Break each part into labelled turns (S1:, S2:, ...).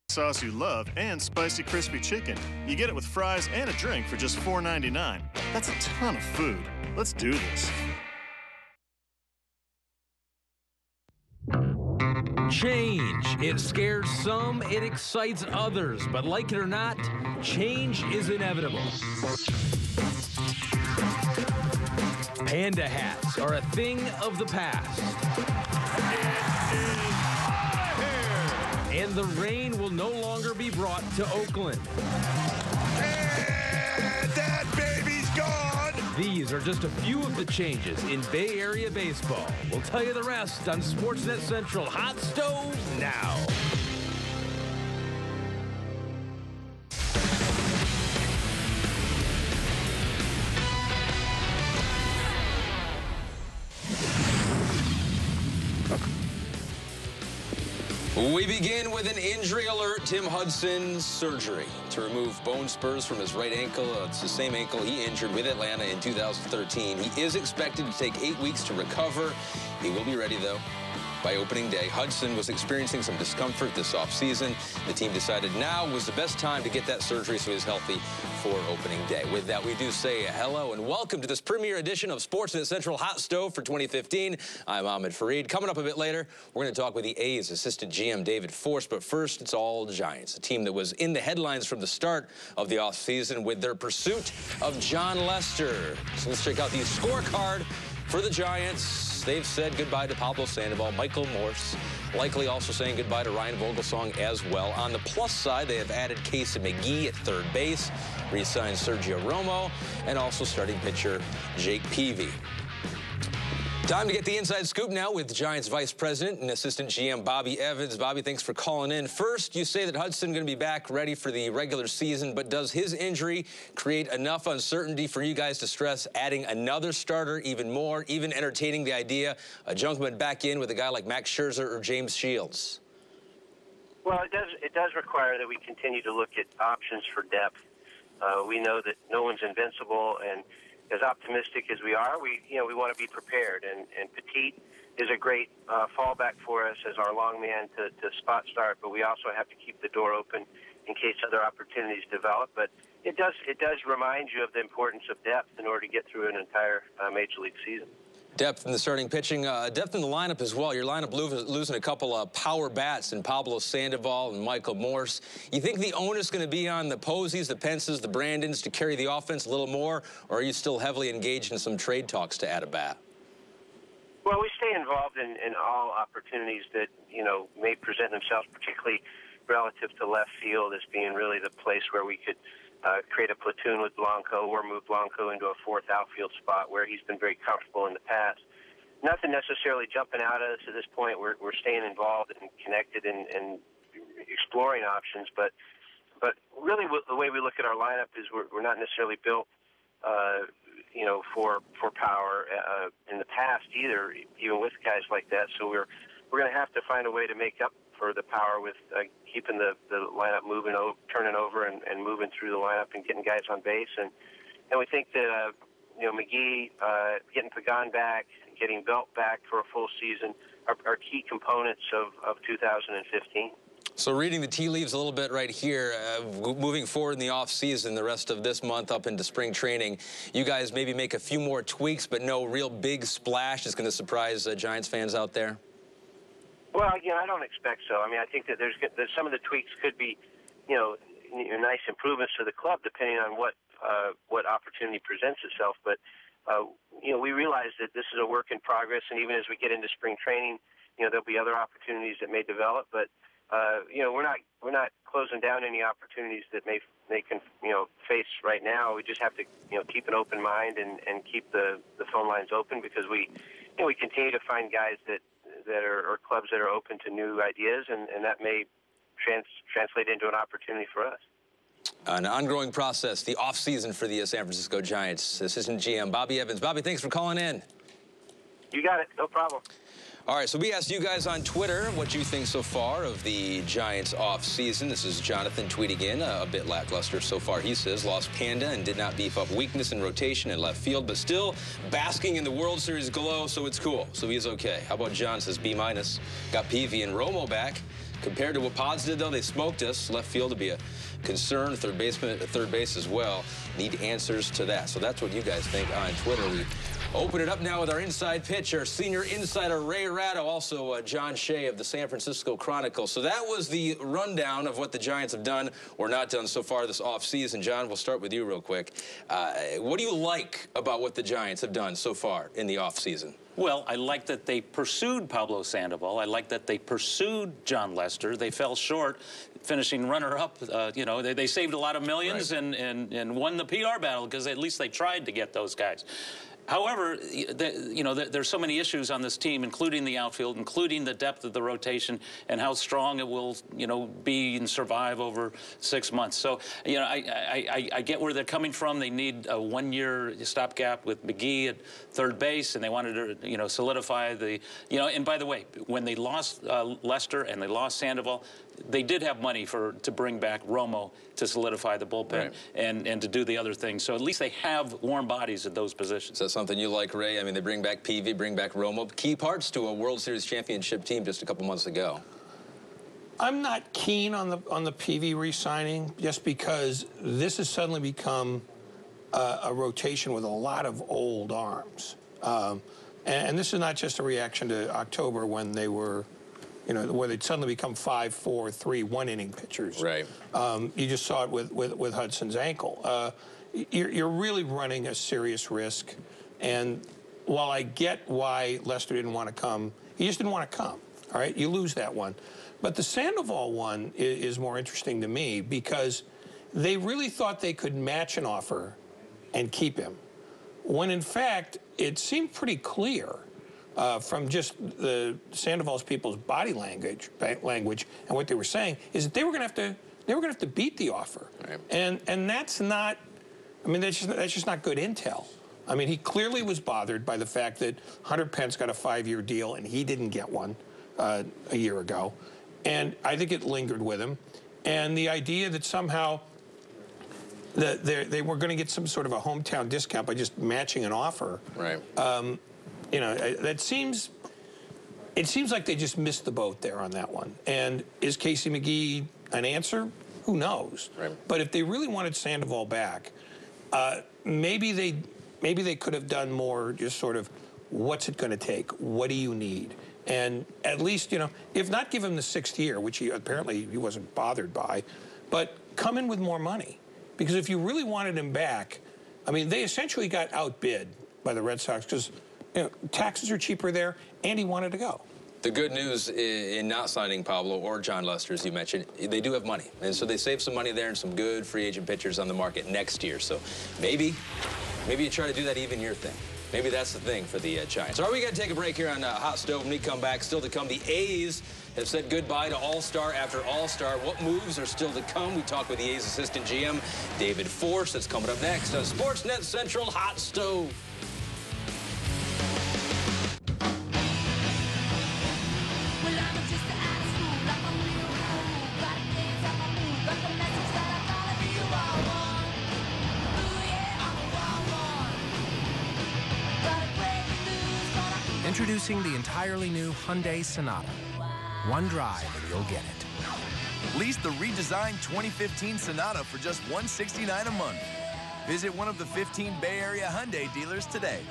S1: Sauce you love and spicy crispy chicken. You get it with fries and a drink for just $4.99. That's a ton of food. Let's do this.
S2: Change. It scares some, it excites others, but like it or not, change is inevitable. Panda hats are a thing of the past. And the rain will no longer be brought to Oakland.
S3: And that baby's gone!
S2: These are just a few of the changes in Bay Area baseball. We'll tell you the rest on Sportsnet Central Hot Stove now.
S4: We begin with an injury alert. Tim Hudson's surgery to remove bone spurs from his right ankle. It's the same ankle he injured with Atlanta in 2013. He is expected to take 8 weeks to recover. He will be ready, though, by opening day. Hudson was experiencing some discomfort this offseason. The team decided now was the best time to get that surgery so he's healthy for opening day. With that, we do say hello and welcome to this premiere edition of Sportsnet Central Hot Stove for 2015. I'm Ahmed Fareed. Coming up a bit later, we're going to talk with the A's assistant GM David Force, but first, it's all Giants, a team that was in the headlines from the start of the offseason with their pursuit of John Lester. So let's check out the scorecard for the Giants. They've said goodbye to Pablo Sandoval, Michael Morse, likely also saying goodbye to Ryan Vogelsong as well. On the plus side, they have added Casey McGee at third base, re-signed Sergio Romo, and also starting pitcher Jake Peavy. Time to get the inside scoop now with Giants Vice President and Assistant GM Bobby Evans. Bobby, thanks for calling in. First, you say that Hudson going to be back ready for the regular season, but does his injury create enough uncertainty for you guys to stress adding another starter even more, even entertaining the idea of Junkman back in with a guy like Max Scherzer or James Shields?
S5: Well, it does require that we continue to look at options for depth. We know that no one's invincible, and as optimistic as we are, we want to be prepared. And Petit is a great fallback for us as our long man to spot start, but we also have to keep the door open in case other opportunities develop. But it does remind you of the importance of depth in order to get through an entire Major League season.
S4: Depth in the starting pitching, depth in the lineup as well. Your lineup losing a couple of power bats in Pablo Sandoval and Michael Morse. You think the onus is going to be on the Posies, the Pences, the Brandons to carry the offense a little more, or are you still heavily engaged in some trade talks to add a bat?
S5: Well, we stay involved in all opportunities that, may present themselves, particularly relative to left field as being really the place where we could create a platoon with Blanco or move Blanco into a fourth outfield spot where he's been very comfortable in the past. Nothing necessarily jumping out at us at this point. We're staying involved and connected and exploring options, but really the way we look at our lineup is we're not necessarily built for power in the past either, even with guys like that. So we're going to have to find a way to make up for the power with keeping the lineup moving, turning over and moving through the lineup and getting guys on base. And we think that, McGee, getting Pagan back, getting Belt back for a full season are key components of 2015.
S4: So reading the tea leaves a little bit right here, moving forward in the offseason, the rest of this month up into spring training, you guys maybe make a few more tweaks, but no real big splash is going to surprise Giants fans out there?
S5: Well, I don't expect so. I mean, I think that there's some of the tweaks could be, nice improvements to the club depending on what opportunity presents itself. But we realize that this is a work in progress, and even as we get into spring training, there'll be other opportunities that may develop. But we're not closing down any opportunities that may face right now. We just have to keep an open mind and keep the phone lines open because we continue to find guys that are clubs that are open to new ideas, and that may translate into an opportunity for us.
S4: An ongoing process, the offseason for the San Francisco Giants. Assistant GM Bobby Evans. Bobby, thanks for calling in.
S5: You got it. No problem.
S4: All right, so we asked you guys on Twitter what you think so far of the Giants off-season. This is Jonathan tweeting in, a bit lackluster so far. He says, lost Panda and did not beef up weakness in rotation and left field, but still basking in the World Series glow, so it's cool. So he's okay. How about John says B-. Got Peavy and Romo back. Compared to what Pods did, though, they smoked us. Left field to be a concern. Third base as well. Need answers to that. So that's what you guys think on Twitter. We open it up now with our inside pitch, our senior insider, Ray Ratto, also John Shea of the San Francisco Chronicle. So that was the rundown of what the Giants have done or not done so far this offseason. John, we'll start with you real quick. What do you like about what the Giants have done so far in the offseason?
S6: Well, I like that they pursued Pablo Sandoval. I like that they pursued John Lester. They fell short, finishing runner-up. You know, they saved a lot of millions, right, and won the PR battle because at least they tried to get those guys. However, you know, there's so many issues on this team, including the outfield, including the depth of the rotation and how strong it will, you know, be and survive over 6 months. So, you know, I get where they're coming from. They need a one-year stopgap with McGee at third base, and they wanted to, you know, solidify the, you know, and by the way, when they lost Lester and they lost Sandoval, they did have money to bring back Romo to solidify the bullpen, right, and to do the other things. So at least they have warm bodies at those positions.
S4: Is that something you like, Ray? I mean, they bring back Peavy, bring back Romo. Key parts to a World Series championship team just a couple months ago.
S7: I'm not keen on the Peavy re-signing just because this has suddenly become a rotation with a lot of old arms. And this is not just a reaction to October when they were, you know, where they'd suddenly become 5-4-3 one-inning pitchers.
S4: Right.
S7: You just saw it with Hudson's ankle. You're really running a serious risk. And while I get why Lester didn't want to come, he just didn't want to come. All right, you lose that one. But the Sandoval one is more interesting to me because they really thought they could match an offer and keep him, when in fact it seemed pretty clear from just the Sandoval's people's body language and what they were saying is that they were going to have to beat the offer, right, and that's not. I mean, that's just not good intel. I mean, he clearly was bothered by the fact that Hunter Pence got a 5-year deal and he didn't get one a year ago, and I think it lingered with him. And the idea that somehow they were going to get some sort of a hometown discount by just matching an offer, right? You know, it seems like they just missed the boat there on that one. And is Casey McGee an answer? Who knows? Right. But if they really wanted Sandoval back, maybe they could have done more. Just sort of, what's it going to take? What do you need? And at least, you know, if not give him the 6th year, which he wasn't bothered by, but come in with more money. Because if you really wanted him back, I mean, they essentially got outbid by the Red Sox because, you know, taxes are cheaper there, and he wanted to go.
S4: The good news in not signing Pablo or John Lester, as you mentioned, they do have money. And so they save some money there and some good free agent pitchers on the market next year. So maybe you try to do that even year thing. Maybe that's the thing for the Giants. All right, we got to take a break here on Hot Stove. When we come back, still to come, the A's have said goodbye to All-Star after All-Star. What moves are still to come? We talk with the A's assistant GM, David Force. That's coming up next on Sportsnet Central Hot Stove.
S8: Introducing the entirely new Hyundai Sonata. One drive and you'll get it.
S3: Lease the redesigned 2015 Sonata for just $169 a month. Visit one of the 15 Bay Area Hyundai dealers today.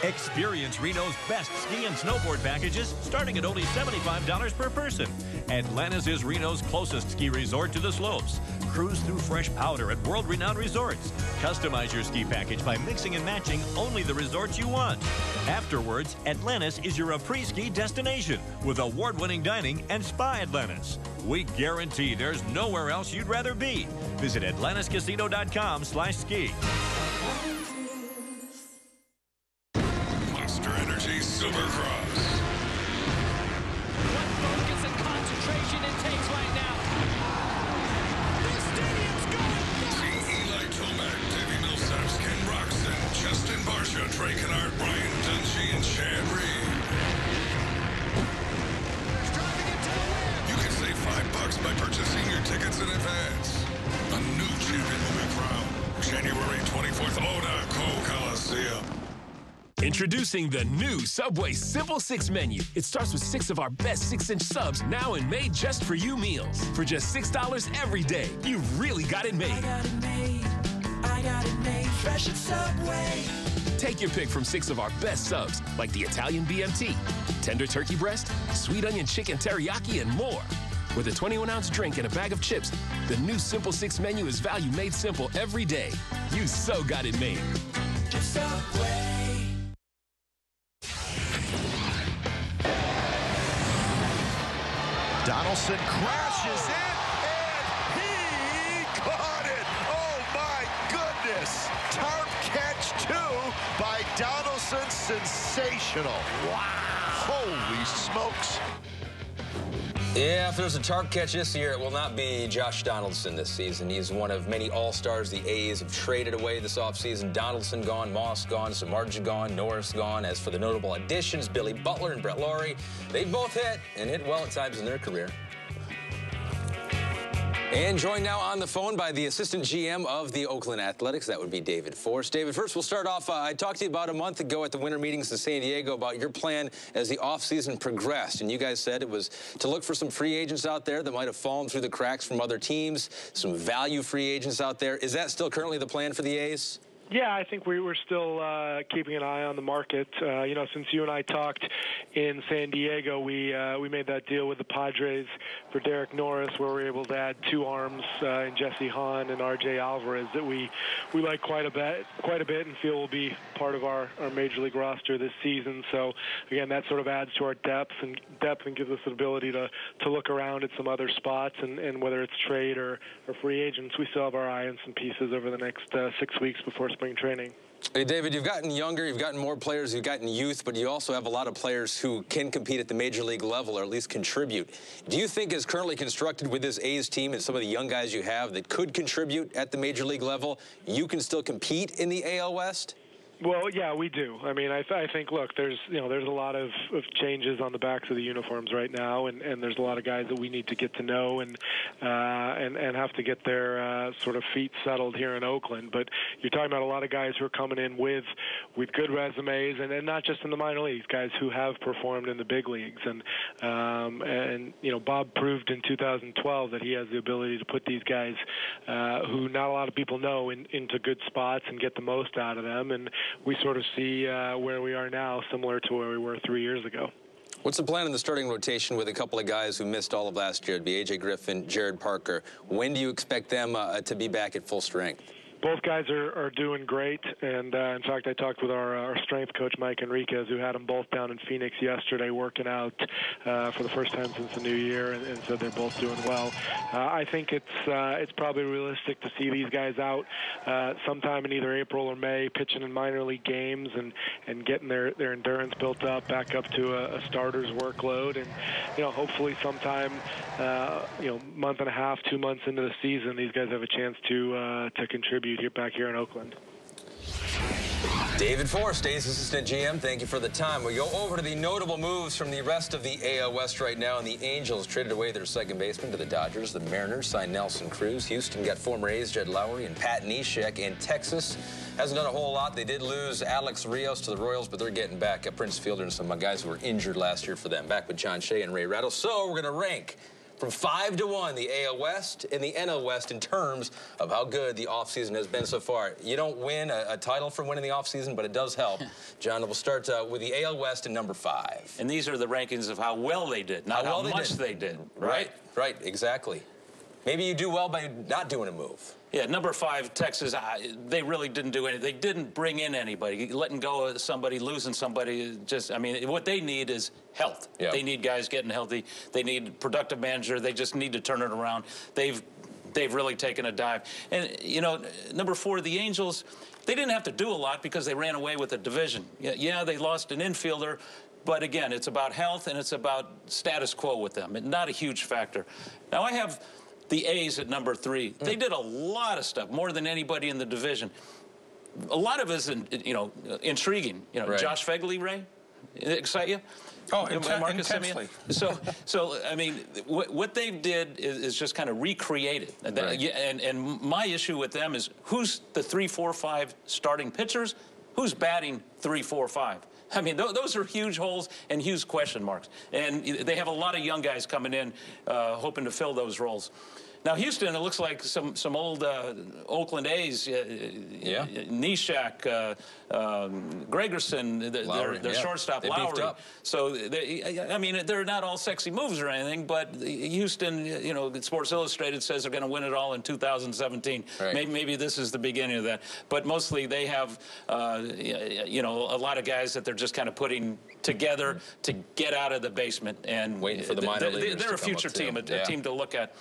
S9: Experience Reno's best ski and snowboard packages starting at only $75 per person. Atlantis is Reno's closest ski resort to the slopes. Cruise through fresh powder at world-renowned resorts. Customize your ski package by mixing and matching only the resorts you want. Afterwards, Atlantis is your après-ski destination with award-winning dining and Spa Atlantis. We guarantee there's nowhere else you'd rather be. Visit AtlantisCasino.com/ski.
S10: Supercross.
S11: What focus and concentration it takes right now. This stadium's going nuts.
S10: See Eli Tomac, Davey Millsaps, Ken Roxon, Justin Barsha, Trey Kennard, Brian Dunshire. G and Chad Reed. You can save $5 by purchasing your tickets in advance. A new champion will be crowned January 24th, Monaco Coliseum.
S12: Introducing the new Subway Simple 6 menu. It starts with 6 of our best 6-inch subs now and made just for you meals. For just $6 every day, you've really got it made. I got it made. I got it made. Fresh at Subway. Take your pick from 6 of our best subs, like the Italian BMT, tender turkey breast, sweet onion chicken teriyaki, and more. With a 21-ounce drink and a bag of chips, the new Simple 6 menu is value made simple every day. You so got it made. Subway.
S13: Donaldson crashes in, and he caught it. Oh, my goodness. Tarp catch 2 by Donaldson. Sensational. Wow. Holy smokes.
S4: Yeah, if there's a tarp catch this year, it will not be Josh Donaldson this season. He's one of many all-stars the A's have traded away this offseason. Donaldson gone, Moss gone, Samardzija gone, Norris gone. As for the notable additions, Billy Butler and Brett Laurie, they both hit, and hit well at times in their career. And joined now on the phone by the assistant GM of the Oakland Athletics. That would be David Forst. David, first we'll start off. I talked to you about a month ago at the winter meetings in San Diego about your plan as the offseason progressed. And you guys said it was to look for some free agents out there that might have fallen through the cracks from other teams, some value free agents out there. Is that still currently the plan for the A's?
S14: Yeah, I think we were still keeping an eye on the market. You know, since you and I talked in San Diego, we made that deal with the Padres for Derek Norris, where we were able to add 2 arms in Jesse Hahn and R.J. Alvarez that we like quite a bit, and feel will be part of our Major League roster this season. So again, that sort of adds to our depth and gives us the ability to look around at some other spots, and whether it's trade or free agents, we still have our eye on some pieces over the next 6 weeks before spring training.
S4: Hey, David, you've gotten younger, you've gotten more players, you've gotten youth, but you also have a lot of players who can compete at the Major League level, or at least contribute. Do you think, as currently constructed with this A's team and some of the young guys you have that could contribute at the Major League level, you can still compete in the AL West?
S14: Well, yeah, we do. I mean, I think, look, there's a lot of changes on the backs of the uniforms right now, and there's a lot of guys that we need to get to know and have to get their sort of feet settled here in Oakland. But you're talking about a lot of guys who are coming in with good resumes, and not just in the minor leagues, guys who have performed in the big leagues. And you know, Bob proved in 2012 that he has the ability to put these guys who not a lot of people know into good spots and get the most out of them. And we sort of see where we are now, similar to where we were 3 years ago.
S4: What's the plan in the starting rotation with a couple of guys who missed all of last year? It'd be A.J. Griffin, Jared Parker. When do you expect them to be back at full strength?
S14: Both guys are doing great, and in fact, I talked with our strength coach, Mike Enriquez, who had them both down in Phoenix yesterday working out for the first time since the new year, and said they're both doing well. I think it's probably realistic to see these guys out sometime in either April or May, pitching in minor league games and getting their endurance built up, back up to a starter's workload, and hopefully sometime month and a half, 2 months into the season, these guys have a chance to contribute back here in Oakland.
S4: David Forst, A's assistant GM, thank you for the time. We go over to the notable moves from the rest of the AL West right now, and the Angels traded away their second baseman to the Dodgers. The Mariners signed Nelson Cruz. Houston got former A's Jed Lowry and Pat Neshek. And Texas hasn't done a whole lot. They did lose Alex Rios to the Royals, but they're getting back Prince Fielder and some guys who were injured last year for them. Back with John Shea and Ray Rattle. So we're going to rank from 5 to 1, the AL West and the NL West in terms of how good the offseason has been so far. You don't win a title from winning the offseason, but it does help. John, we'll start with the AL West in number 5.
S6: And these are the rankings of how well they did, not how much they did.
S4: Right, exactly. Maybe you do well by not doing a move.
S6: Yeah, number 5, Texas, they really didn't do anything. They didn't bring in anybody. Letting go of somebody, losing somebody, what they need is health. Yep. They need guys getting healthy. They need a productive manager. They just need to turn it around. They've really taken a dive. And, number 4, the Angels, they didn't have to do a lot because they ran away with the division. Yeah, they lost an infielder, but again, it's about health and it's about status quo with them. And not a huge factor. Now, I have the A's at number 3. They did a lot of stuff, more than anybody in the division. a lot of it is, you know, intriguing. You know,
S4: Right.
S6: Josh Fegley, Ray, excite you?
S7: Oh,
S6: Marcus
S7: intensely.
S6: Semien? So I mean, what they did is just kind of recreated.
S4: Right.
S6: And my issue with them is who's the 3, 4, 5 starting pitchers? Who's batting 3, 4, 5? I mean, those are huge holes and huge question marks. And they have a lot of young guys coming in hoping to fill those roles. Now, Houston, it looks like some old Oakland A's, Nishak, Gregerson, their shortstop,
S4: they beefed
S6: Lowry.
S4: up.
S6: So, I mean, they're not all sexy moves or anything, but Houston, you know, Sports Illustrated says they're going to win it all in 2017.
S4: Right.
S6: Maybe this is the beginning of that. But mostly they have, you know, a lot of guys that they're just kind of putting together to get out of the basement. And
S4: waiting for the minor leaguers
S6: they're
S4: to
S6: a
S4: come
S6: future
S4: up,
S6: team,
S4: too.
S6: a team to look at.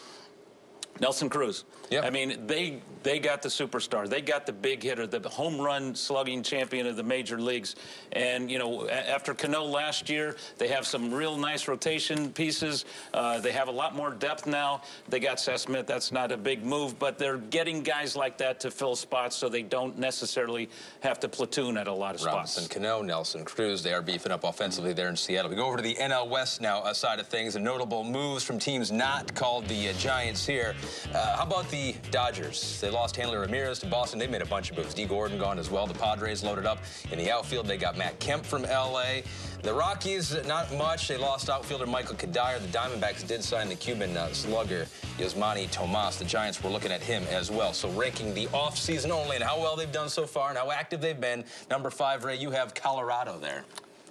S6: Nelson Cruz.
S4: Yep.
S6: I mean, they got the superstar. They got the big hitter, the home run slugging champion of the major leagues. And, you know, after Cano last year, they have some real nice rotation pieces. They have a lot more depth now. They got Seth Smith. That's not a big move, but they're getting guys like that to fill spots so they don't necessarily have to platoon at a lot of spots.
S4: Robinson Cano, Nelson Cruz, they are beefing up offensively there in Seattle. We go over to the NL West now side of things, and notable moves from teams not called the Giants here. How about the Dodgers? They lost Hanley Ramirez to Boston. They made a bunch of moves. D. Gordon gone as well. The Padres loaded up in the outfield. They got Matt Kemp from L.A. The Rockies, not much. They lost outfielder Michael Kadire. The Diamondbacks did sign the Cuban slugger Yasmani Tomas. The Giants were looking at him as well. So ranking the offseason only and how well they've done so far and how active they've been. Number 5, Ray, you have Colorado there.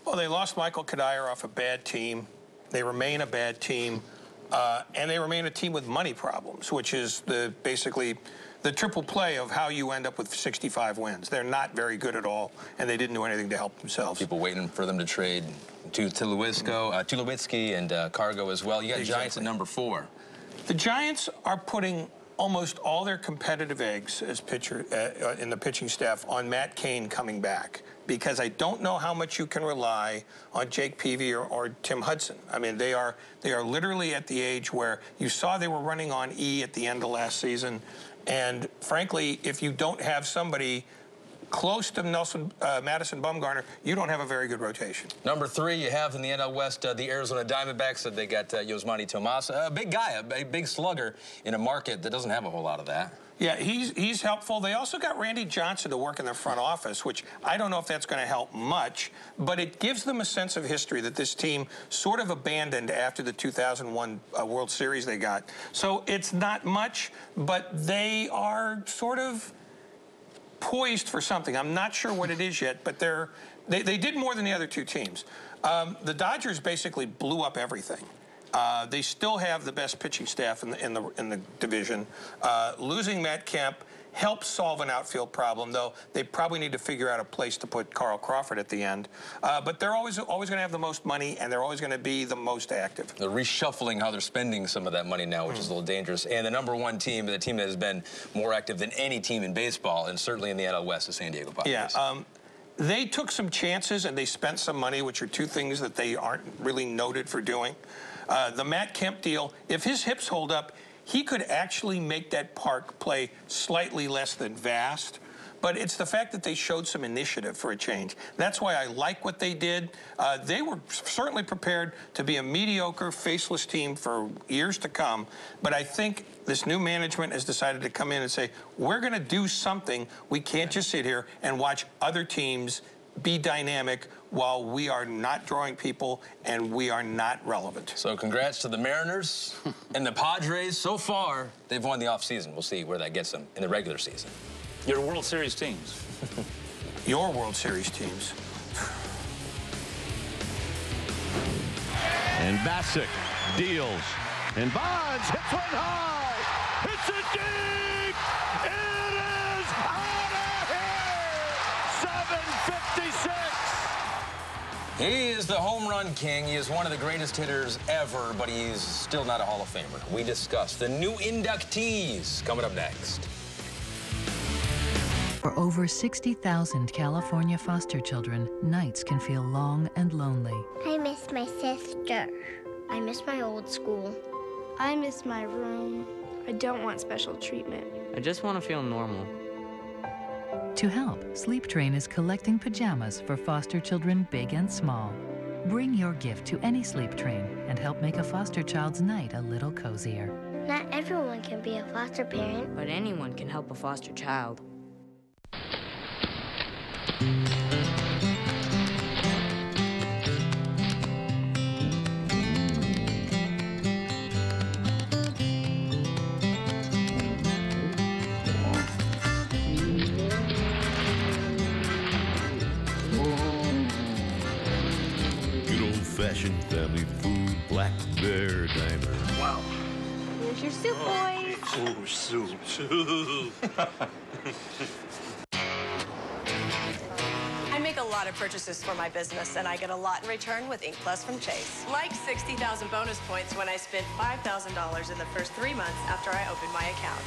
S7: Well, they lost Michael Kadire off a bad team. They remain a bad team. And they remain a team with money problems, which is basically the triple play of how you end up with 65 wins. They're not very good at all, and they didn't do anything to help themselves.
S4: People waiting for them to trade to Tulowitzki and Cargo as well. You got Giants at number 4.
S7: The Giants are putting almost all their competitive eggs as pitcher in the pitching staff on Matt Cain coming back, because I don't know how much you can rely on Jake Peavy or Tim Hudson. I mean, they are literally at the age where you saw they were running on E at the end of last season, and frankly, if you don't have somebody close to Madison Bumgarner, you don't have a very good rotation.
S4: Number 3, you have in the NL West the Arizona Diamondbacks. They got Yasmani Tomas, a big guy, a big slugger in a market that doesn't have a whole lot of that.
S7: Yeah, he's helpful. They also got Randy Johnson to work in their front office, which I don't know if that's going to help much, but it gives them a sense of history that this team sort of abandoned after the 2001 World Series they got. So it's not much, but they are sort of poised for something. I'm not sure what it is yet, but they did more than the other two teams. The Dodgers basically blew up everything. They still have the best pitching staff in the division. Losing Matt Kemp helps solve an outfield problem, though they probably need to figure out a place to put Carl Crawford at the end. But they're always going to have the most money, and they're always going to be the most active.
S4: They're reshuffling how they're spending some of that money now, which is a little dangerous. And the number 1 team, the team that has been more active than any team in baseball, and certainly in the NL West, is San Diego Padres.
S7: Yeah. They took some chances, and they spent some money, which are two things that they aren't really noted for doing. The Matt Kemp deal, if his hips hold up, he could actually make that park play slightly less than vast. But it's the fact that they showed some initiative for a change. That's why I like what they did. They were certainly prepared to be a mediocre, faceless team for years to come. But I think this new management has decided to come in and say, we're going to do something. We can't just sit here and watch other teams be dynamic while we are not drawing people and we are not relevant.
S4: So congrats to the Mariners and the Padres. So far, they've won the offseason. We'll see where that gets them in the regular season.
S6: Your World Series teams.
S7: Your World Series teams.
S15: And Bassick deals. And Bonds hits one high. Hits it deep. It is out of here. 756.
S4: He is the home run king. He is one of the greatest hitters ever, but he's still not a Hall of Famer. We discuss the new inductees coming up next.
S16: For over 60,000 California foster children, nights can feel long and lonely.
S17: I miss my sister. I miss my old school.
S18: I miss my room. I don't want special treatment.
S19: I just want to feel normal.
S16: To help, Sleep Train is collecting pajamas for foster children big and small. Bring your gift to any Sleep Train and help make a foster child's night a little cozier.
S17: Not everyone can be a foster parent.
S18: But anyone can help a foster child.
S15: Old-fashioned family food, black bear diner.
S17: Wow. Here's your soup, boys.
S15: Oh, soup.
S19: I make a lot of purchases for my business, and I get a lot in return with Ink Plus from Chase. Like 60,000 bonus points when I spent $5,000 in the first 3 months after I opened my account.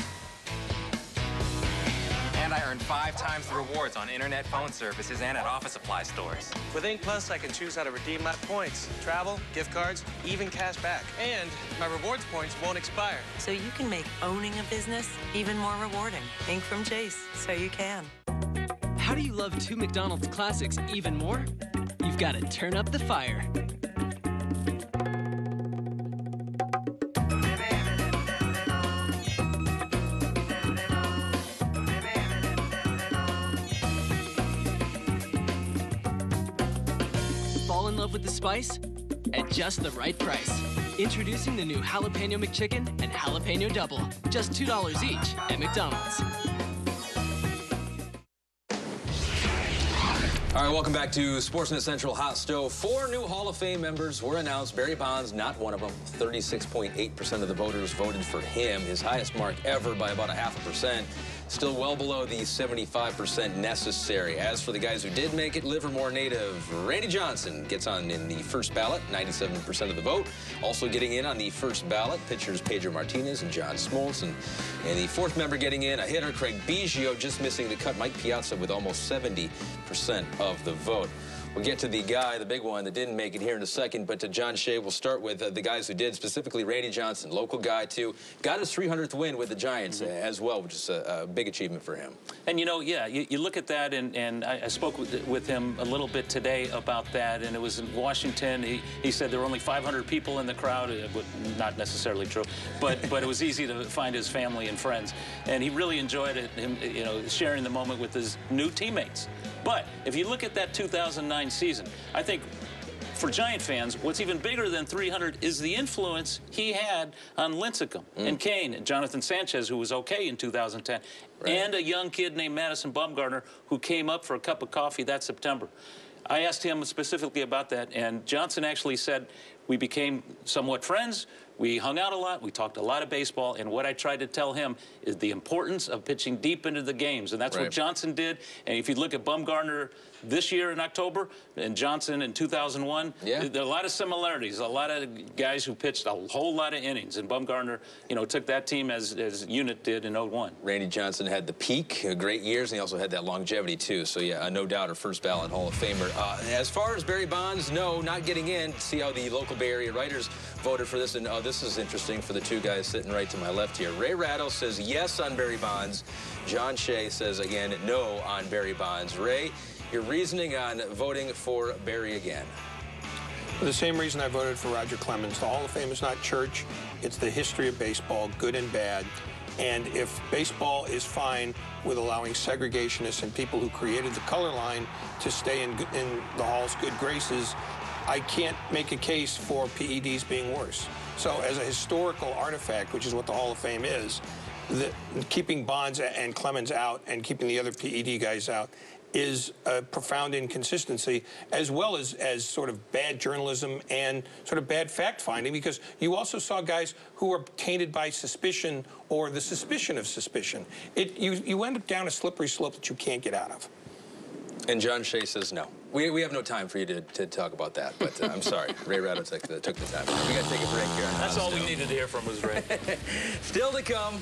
S20: And I earn 5 times the rewards on internet phone services and at office supply stores.
S21: With Ink Plus, I can choose how to redeem my points. Travel, gift cards, even cash back. And my rewards points won't expire.
S19: So you can make owning a business even more rewarding. Ink from Chase, so you can.
S22: How do you love 2 McDonald's classics even more? You've got to turn up the fire. Fall in love with the spice at just the right price. Introducing the new Jalapeno McChicken and Jalapeno Double. Just $2 each at McDonald's.
S4: All right, welcome back to Sportsnet Central Hot Stove. 4 new Hall of Fame members were announced. Barry Bonds, not one of them. 36.8% of the voters voted for him, his highest mark ever by about 0.5%. Still well below the 75% necessary. As for the guys who did make it, Livermore native Randy Johnson gets on in the first ballot, 97% of the vote. Also getting in on the first ballot, pitchers Pedro Martinez and John Smoltz. And the 4th member getting in, a hitter, Craig Biggio, just missing the cut, Mike Piazza with almost 70% of the vote. We'll get to the guy, the big one, that didn't make it here in a second, but to John Shea, we'll start with the guys who did, specifically Randy Johnson, local guy, too. Got his 300th win with the Giants as well, which is a big achievement for him.
S6: And, you know, yeah, you look at that, and I spoke with him a little bit today about that, and it was in Washington. He said there were only 500 people in the crowd, not necessarily true, but it was easy to find his family and friends, and he really enjoyed it, you know, sharing the moment with his new teammates. But if you look at that 2009 season, I think for Giant fans, what's even bigger than 300 is the influence he had on Lincecum and Kane and Jonathan Sanchez, who was okay in 2010, and a young kid named Madison Bumgarner who came up for a cup of coffee that September. I asked him specifically about that, and Johnson actually said, we became somewhat friends. We hung out a lot. We talked a lot of baseball. And what I tried to tell him is the importance of pitching deep into the games. And that's what Johnson did. And if you look at Bumgarner this year in October and Johnson in 2001, there are a lot of similarities. A lot of guys who pitched a whole lot of innings. And Bumgarner, you know, took that team as Unit did in 01.
S4: Randy Johnson had the peak, great years, and he also had that longevity, too. So, yeah, no doubt a first ballot Hall of Famer. As far as Barry Bonds, no, not getting in. See how the local Bay Area writers voted for this. And this is interesting for the 2 guys sitting right to my left here. Ray Rattle says yes on Barry Bonds. John Shea says, again, no on Barry Bonds. Ray, your reasoning on voting for Barry again?
S7: For the same reason I voted for Roger Clemens. The Hall of Fame is not church. It's the history of baseball, good and bad. And if baseball is fine with allowing segregationists and people who created the color line to stay in the Hall's good graces, I can't make a case for PEDs being worse. So as a historical artifact, which is what the Hall of Fame is, keeping Bonds and Clemens out and keeping the other PED guys out is a profound inconsistency, as well as sort of bad journalism and sort of bad fact-finding, because you also saw guys who were tainted by suspicion or the suspicion of suspicion. You end up down a slippery slope that you can't get out of.
S4: And John Shea says no. We have no time for you to talk about that, but I'm sorry. Ray Rattle took the time. We got to take a break here.
S6: That's all we needed to hear from was Ray.
S4: Still to come.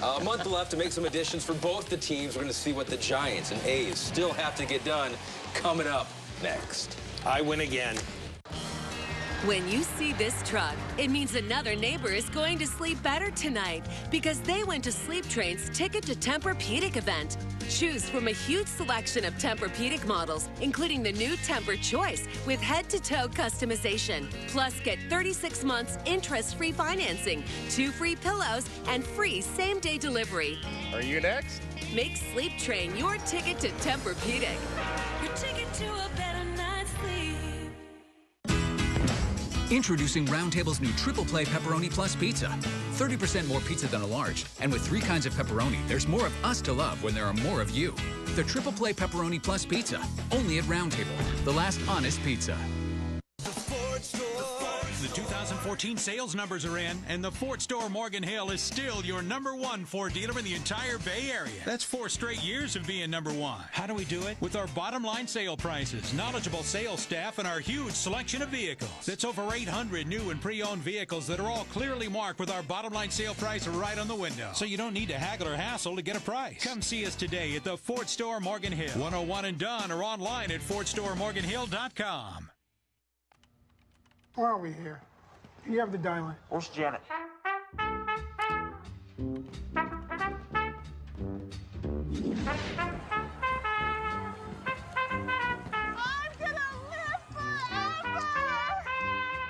S4: A month left to make some additions for both the teams. We're going to see what the Giants and A's still have to get done coming up next.
S7: I win again.
S1: When you see this truck, it means another neighbor is going to sleep better tonight because they went to Sleep Train's Ticket to Tempur-Pedic event. Choose from a huge selection of Tempur-Pedic models, including the new Tempur Choice with head-to-toe customization. Plus, get 36 months interest-free financing, 2 free pillows, and free same-day delivery.
S2: Are you next?
S1: Make Sleep Train your ticket to Tempur-Pedic. Your ticket to a better night's sleep.
S23: Introducing Round Table's new Triple Play Pepperoni Plus Pizza. 30% more pizza than a large. And with 3 kinds of pepperoni, there's more of us to love when there are more of you. The Triple Play Pepperoni Plus Pizza. Only at Round Table. The last honest pizza.
S24: The 2014 sales numbers are in, and the Ford Store Morgan Hill is still your #1 Ford dealer in the entire Bay Area. That's 4 straight years of being #1. How do we do it? With our bottom line sale prices, knowledgeable sales staff, and our huge selection of vehicles. That's over 800 new and pre-owned vehicles that are all clearly marked with our bottom line sale price right on the window. So you don't need to haggle or hassle to get a price. Come see us today at the Ford Store Morgan Hill, 101 and Dunn, or online at FordStoreMorganHill.com.
S25: Where are we here? You have the dial in.
S26: Where's Janet?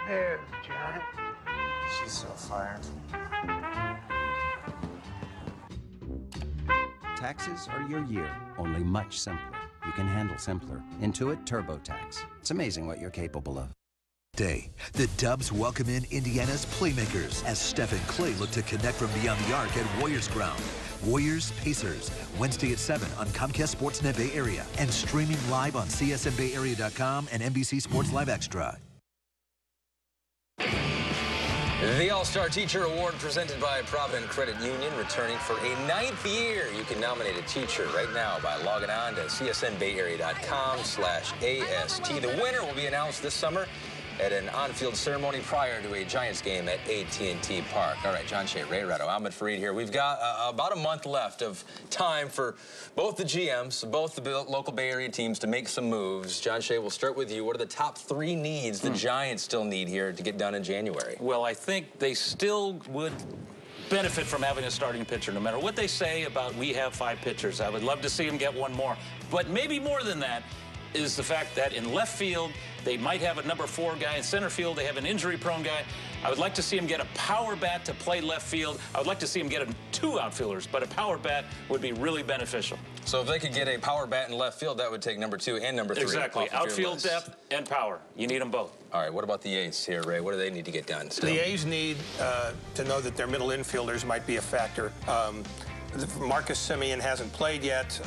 S25: There's Janet.
S26: She's so fired.
S27: Taxes are your year, only much simpler. You can handle simpler. Intuit TurboTax. It's amazing what you're capable of.
S28: Day. The Dubs welcome in Indiana's playmakers as Steph and Clay look to connect from beyond the arc at Warriors Ground. Warriors Pacers, Wednesday at 7 on Comcast Sportsnet Bay Area and streaming live on csnbayarea.com and NBC Sports Live Extra.
S4: The All-Star Teacher Award presented by Provident Credit Union, returning for a 9th year. You can nominate a teacher right now by logging on to csnbayarea.com/AST. The winner will be announced this summer at an on-field ceremony prior to a Giants game at AT&T Park. All right, John Shea, Ray Ratto, Ahmed Fareed here. We've got about a month left of time for both the GMs, both the local Bay Area teams to make some moves. John Shea, we'll start with you. What are the top 3 needs the Giants still need here to get done in January?
S6: Well, I think they still would benefit from having a starting pitcher, no matter what they say about we have 5 pitchers. I would love to see them get one more. But maybe more than that is the fact that in left field, they might have a #4 guy. In center field, they have an injury-prone guy. I would like to see him get a power bat to play left field. I would like to see him get 2 outfielders, but a power bat would be really beneficial.
S4: So if they could get a power bat in left field, that would take #2 and #3.
S6: Exactly. Outfield depth and power. You need them both.
S4: All right, what about the A's here, Ray? What do they need to get done still?
S7: The A's need to know that their middle infielders might be a factor. Marcus Semien hasn't played yet,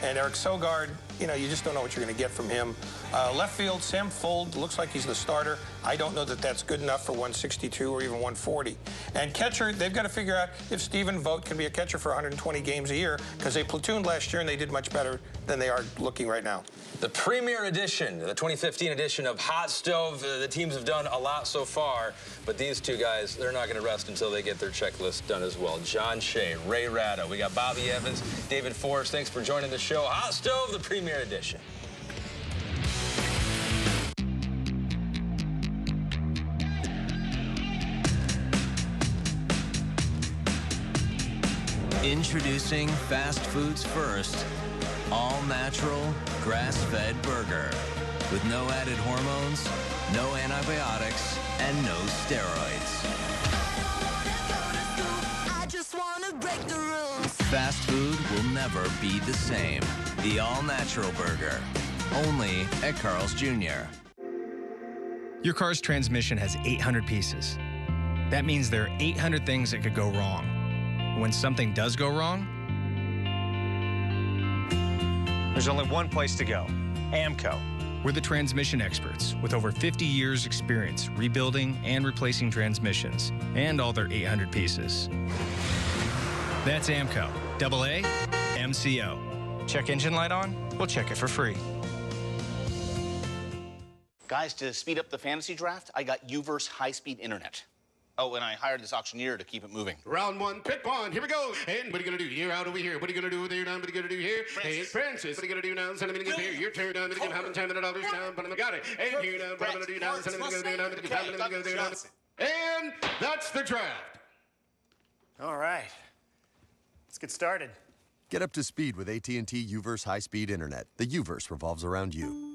S7: and Eric Sogard, you know, you just don't know what you're going to get from him. Left field, Sam Fuld looks like he's the starter. I don't know that that's good enough for 162 or even 140. And catcher, they've got to figure out if Stephen Vogt can be a catcher for 120 games a year, because they platooned last year and they did much better than they are looking right now.
S4: The premier edition, the 2015 edition of Hot Stove. The teams have done a lot so far, but these 2 guys, they're not going to rest until they get their checklist done as well. John Shea, Ray Ratto, we got Bobby Evans, David Forrest. Thanks for joining the show. Hot Stove, the premier edition.
S29: Introducing Fast Foods First, all-natural, grass-fed burger with no added hormones, no antibiotics, and no steroids.
S11: I just wanna break the rules.
S29: Fast food will never be the same. The all-natural burger, only at Carl's Jr.
S30: Your car's transmission has 800 pieces. That means there are 800 things that could go wrong. When something does go wrong,
S21: there's only one place to go, AMCO.
S30: We're the transmission experts with over 50 years experience rebuilding and replacing transmissions and all their 800 pieces. That's AMCO, AA, MCO.
S21: Check engine light on? We'll check it for free.
S31: Guys, to speed up the fantasy draft, I got Uverse high-speed internet.
S2: Oh, and I hired this auctioneer to keep it moving.
S3: Round one, pick one. Here we go. And what are you gonna do? You're out over here. What are you gonna do over there? Now, what are you gonna do here? Hey, Francis. What are you gonna do now? Send me to here. Your turn. Now, I'm gonna give $110 down. But I got it. And here now, what I'm gonna do now? Send me to do now. I'm gonna do now. And that's the draft.
S5: All right. Let's get started.
S8: Get up to speed with AT&T UVerse high-speed internet. The UVerse revolves around you.